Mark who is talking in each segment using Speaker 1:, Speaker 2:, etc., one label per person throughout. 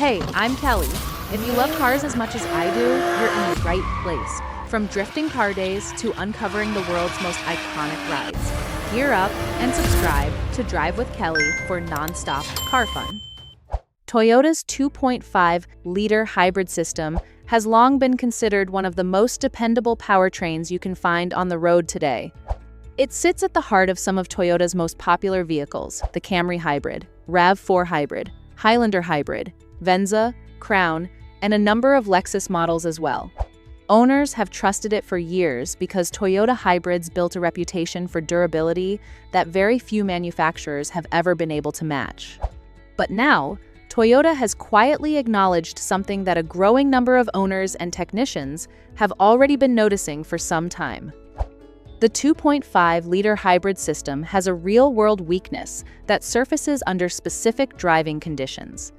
Speaker 1: Hey, I'm Kelly. If you love cars as much as I do, you're in the right place. From drifting car days to uncovering the world's most iconic rides. Gear up and subscribe to Drive with Kelly for non-stop car fun. Toyota's 2.5-liter hybrid system has long been considered one of the most dependable powertrains you can find on the road today. It sits at the heart of some of Toyota's most popular vehicles: the Camry Hybrid, RAV4 Hybrid, Highlander Hybrid, Venza, Crown, and a number of Lexus models as well. Owners have trusted it for years because Toyota hybrids built a reputation for durability that very few manufacturers have ever been able to match. But now, Toyota has quietly acknowledged something that a growing number of owners and technicians have already been noticing for some time. The 2.5-liter hybrid system has a real-world weakness that surfaces under specific driving conditions.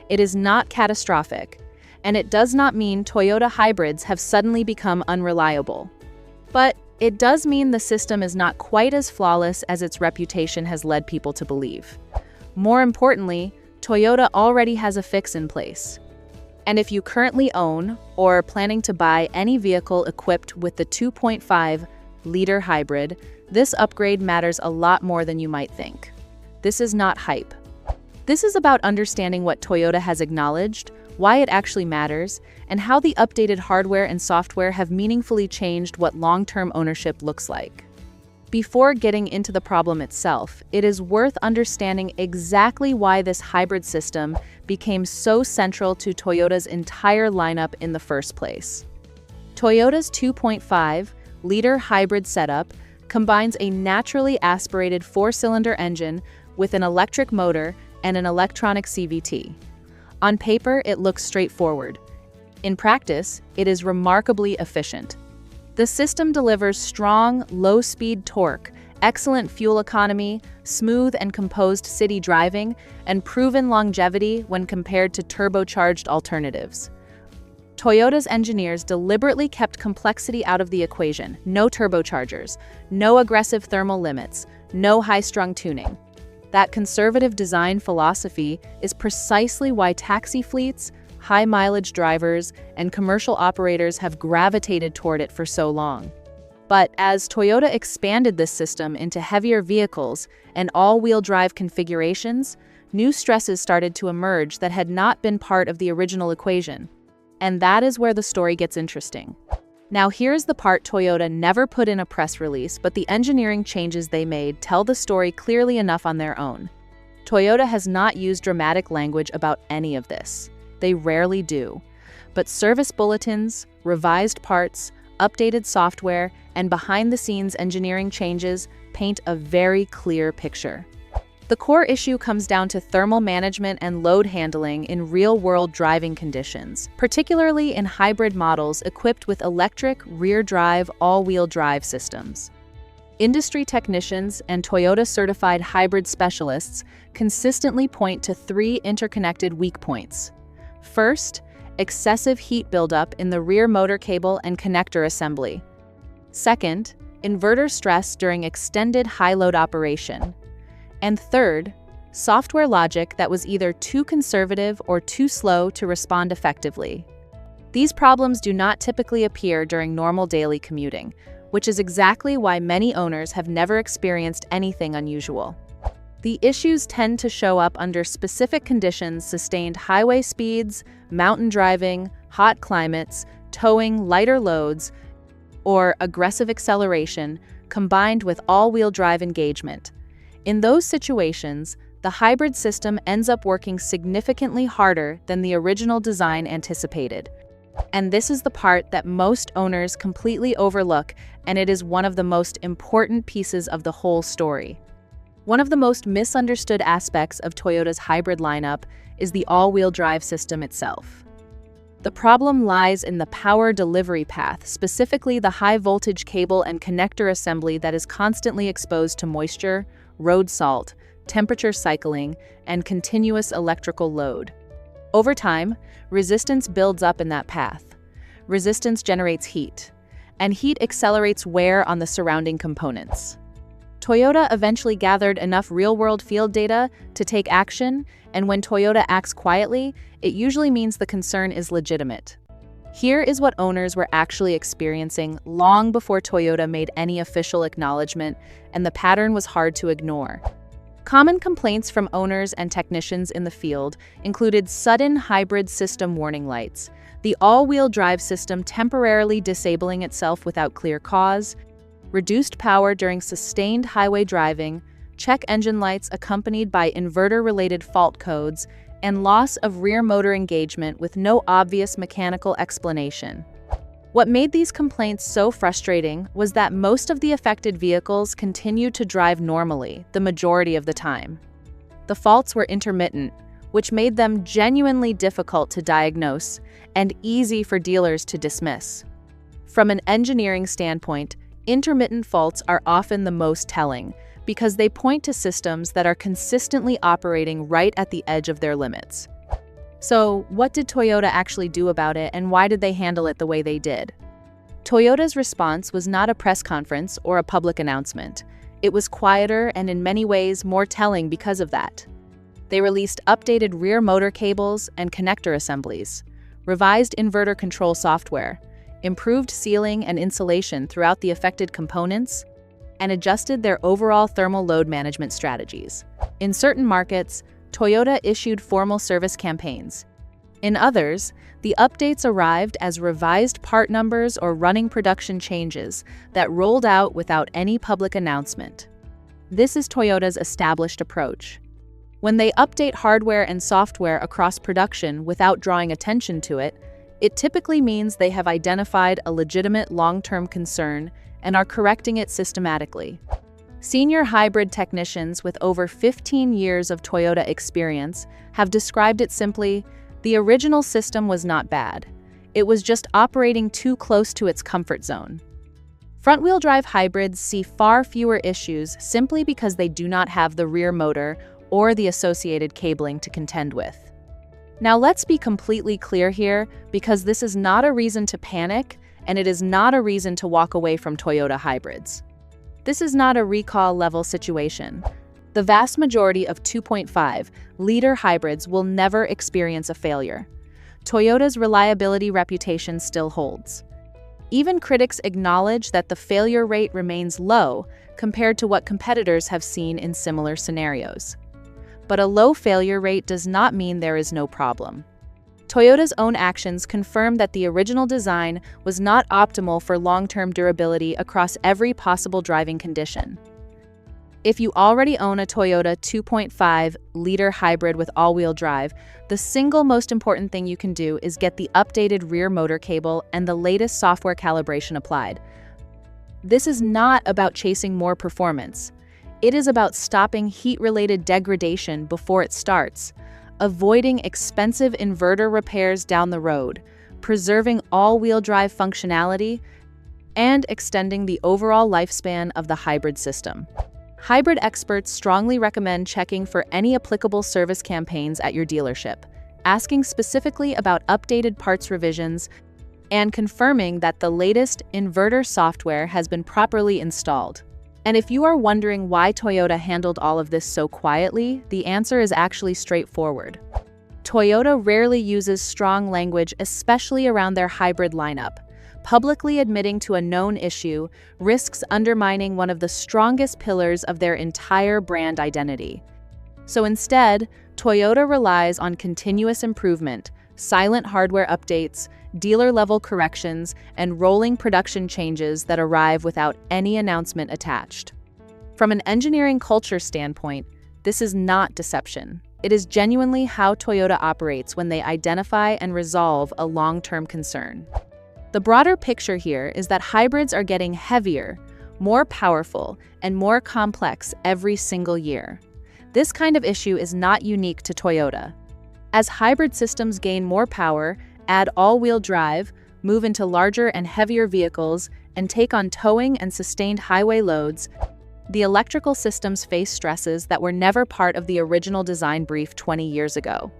Speaker 1: It is not catastrophic, and it does not mean Toyota hybrids have suddenly become unreliable. But it does mean the system is not quite as flawless as its reputation has led people to believe. More importantly, Toyota already has a fix in place. And if you currently own or are planning to buy any vehicle equipped with the 2.5-liter hybrid, this upgrade matters a lot more than you might think. This is not hype. This is about understanding what Toyota has acknowledged, why it actually matters, and how the updated hardware and software have meaningfully changed what long-term ownership looks like. Before getting into the problem itself, it is worth understanding exactly why this hybrid system became so central to Toyota's entire lineup in the first place. Toyota's 2.5-liter hybrid setup combines a naturally aspirated four-cylinder engine with an electric motor and an electronic CVT. On paper, it looks straightforward. In practice, it is remarkably efficient. The system delivers strong, low-speed torque, excellent fuel economy, smooth and composed city driving, and proven longevity when compared to turbocharged alternatives. Toyota's engineers deliberately kept complexity out of the equation: no turbochargers, no aggressive thermal limits, no high-strung tuning. That conservative design philosophy is precisely why taxi fleets, high-mileage drivers, and commercial operators have gravitated toward it for so long. But as Toyota expanded this system into heavier vehicles and all-wheel drive configurations, new stresses started to emerge that had not been part of the original equation. And that is where the story gets interesting. Now here's the part Toyota never put in a press release, but the engineering changes they made tell the story clearly enough on their own. Toyota has not used dramatic language about any of this. They rarely do. But service bulletins, revised parts, updated software, and behind-the-scenes engineering changes paint a very clear picture. The core issue comes down to thermal management and load handling in real-world driving conditions, particularly in hybrid models equipped with electric, rear-drive, all-wheel drive systems. Industry technicians and Toyota-certified hybrid specialists consistently point to three interconnected weak points. First, excessive heat buildup in the rear motor cable and connector assembly. Second, inverter stress during extended high-load operation. And third, software logic that was either too conservative or too slow to respond effectively. These problems do not typically appear during normal daily commuting, which is exactly why many owners have never experienced anything unusual. The issues tend to show up under specific conditions: sustained highway speeds, mountain driving, hot climates, towing lighter loads, or aggressive acceleration combined with all-wheel drive engagement. In those situations, the hybrid system ends up working significantly harder than the original design anticipated. And this is the part that most owners completely overlook, and it is one of the most important pieces of the whole story. One of the most misunderstood aspects of Toyota's hybrid lineup is the all-wheel drive system itself. The problem lies in the power delivery path, specifically the high-voltage cable and connector assembly that is constantly exposed to moisture, road salt, temperature cycling, and continuous electrical load. Over time, resistance builds up in that path. Resistance generates heat, and heat accelerates wear on the surrounding components. Toyota eventually gathered enough real-world field data to take action, and when Toyota acts quietly, it usually means the concern is legitimate. Here is what owners were actually experiencing long before Toyota made any official acknowledgement, and the pattern was hard to ignore. Common complaints from owners and technicians in the field included sudden hybrid system warning lights, the all-wheel drive system temporarily disabling itself without clear cause, reduced power during sustained highway driving, check engine lights accompanied by inverter-related fault codes, and loss of rear motor engagement with no obvious mechanical explanation. What made these complaints so frustrating was that most of the affected vehicles continued to drive normally the majority of the time. The faults were intermittent, which made them genuinely difficult to diagnose and easy for dealers to dismiss. From an engineering standpoint, intermittent faults are often the most telling because they point to systems that are consistently operating right at the edge of their limits. So, what did Toyota actually do about it, and why did they handle it the way they did? Toyota's response was not a press conference or a public announcement. It was quieter and in many ways more telling because of that. They released updated rear motor cables and connector assemblies, revised inverter control software, improved sealing and insulation throughout the affected components, and adjusted their overall thermal load management strategies. In certain markets, Toyota issued formal service campaigns. In others, the updates arrived as revised part numbers or running production changes that rolled out without any public announcement. This is Toyota's established approach. When they update hardware and software across production without drawing attention to it, it typically means they have identified a legitimate long-term concern and are correcting it systematically. Senior hybrid technicians with over 15 years of Toyota experience have described it simply: the original system was not bad. It was just operating too close to its comfort zone. Front-wheel drive hybrids see far fewer issues simply because they do not have the rear motor or the associated cabling to contend with. Now let's be completely clear here, because this is not a reason to panic, and it is not a reason to walk away from Toyota hybrids. This is not a recall-level situation. The vast majority of 2.5-liter hybrids will never experience a failure. Toyota's reliability reputation still holds. Even critics acknowledge that the failure rate remains low compared to what competitors have seen in similar scenarios. But a low failure rate does not mean there is no problem. Toyota's own actions confirm that the original design was not optimal for long-term durability across every possible driving condition. If you already own a Toyota 2.5-liter hybrid with all-wheel drive, the single most important thing you can do is get the updated rear motor cable and the latest software calibration applied. This is not about chasing more performance. It is about stopping heat-related degradation before it starts, avoiding expensive inverter repairs down the road, preserving all-wheel drive functionality, and extending the overall lifespan of the hybrid system. Hybrid experts strongly recommend checking for any applicable service campaigns at your dealership, asking specifically about updated parts revisions, and confirming that the latest inverter software has been properly installed. And if you are wondering why Toyota handled all of this so quietly, the answer is actually straightforward. Toyota rarely uses strong language, especially around their hybrid lineup. Publicly admitting to a known issue risks undermining one of the strongest pillars of their entire brand identity. So instead, Toyota relies on continuous improvement, silent hardware updates, dealer-level corrections, and rolling production changes that arrive without any announcement attached. From an engineering culture standpoint, this is not deception. It is genuinely how Toyota operates when they identify and resolve a long-term concern. The broader picture here is that hybrids are getting heavier, more powerful, and more complex every single year. This kind of issue is not unique to Toyota. As hybrid systems gain more power, add all-wheel drive, move into larger and heavier vehicles, and take on towing and sustained highway loads, the electrical systems face stresses that were never part of the original design brief 20 years ago.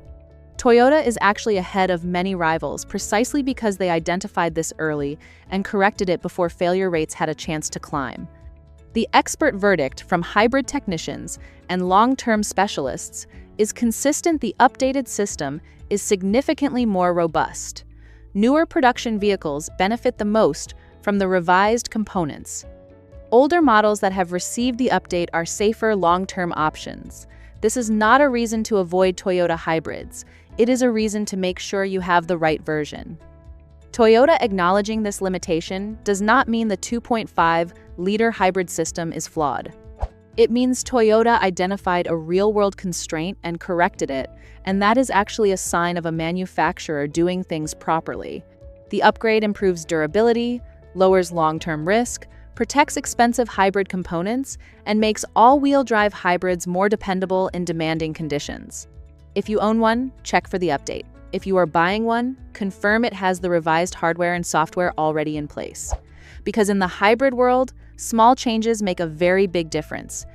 Speaker 1: Toyota is actually ahead of many rivals precisely because they identified this early and corrected it before failure rates had a chance to climb. The expert verdict from hybrid technicians and long-term specialists is consistent. The updated system is significantly more robust. Newer production vehicles benefit the most from the revised components. Older models that have received the update are safer long-term options. This is not a reason to avoid Toyota hybrids. It is a reason to make sure you have the right version. Toyota acknowledging this limitation does not mean the 2.5-liter hybrid system is flawed. It means Toyota identified a real-world constraint and corrected it, and that is actually a sign of a manufacturer doing things properly. The upgrade improves durability, lowers long-term risk, protects expensive hybrid components, and makes all-wheel drive hybrids more dependable in demanding conditions. If you own one, check for the update. If you are buying one, confirm it has the revised hardware and software already in place. Because in the hybrid world, small changes make a very big difference.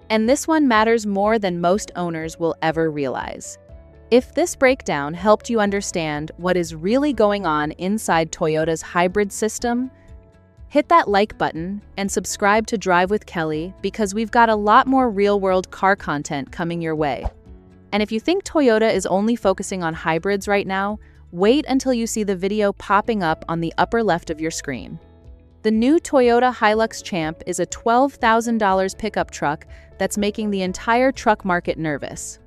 Speaker 1: And this one matters more than most owners will ever realize. If this breakdown helped you understand what is really going on inside Toyota's hybrid system, hit that like button and subscribe to Drive with Kelly, because we've got a lot more real-world car content coming your way. And if you think Toyota is only focusing on hybrids right now, wait until you see the video popping up on the upper left of your screen. The new Toyota Hilux Champ is a $12,000 pickup truck that's making the entire truck market nervous.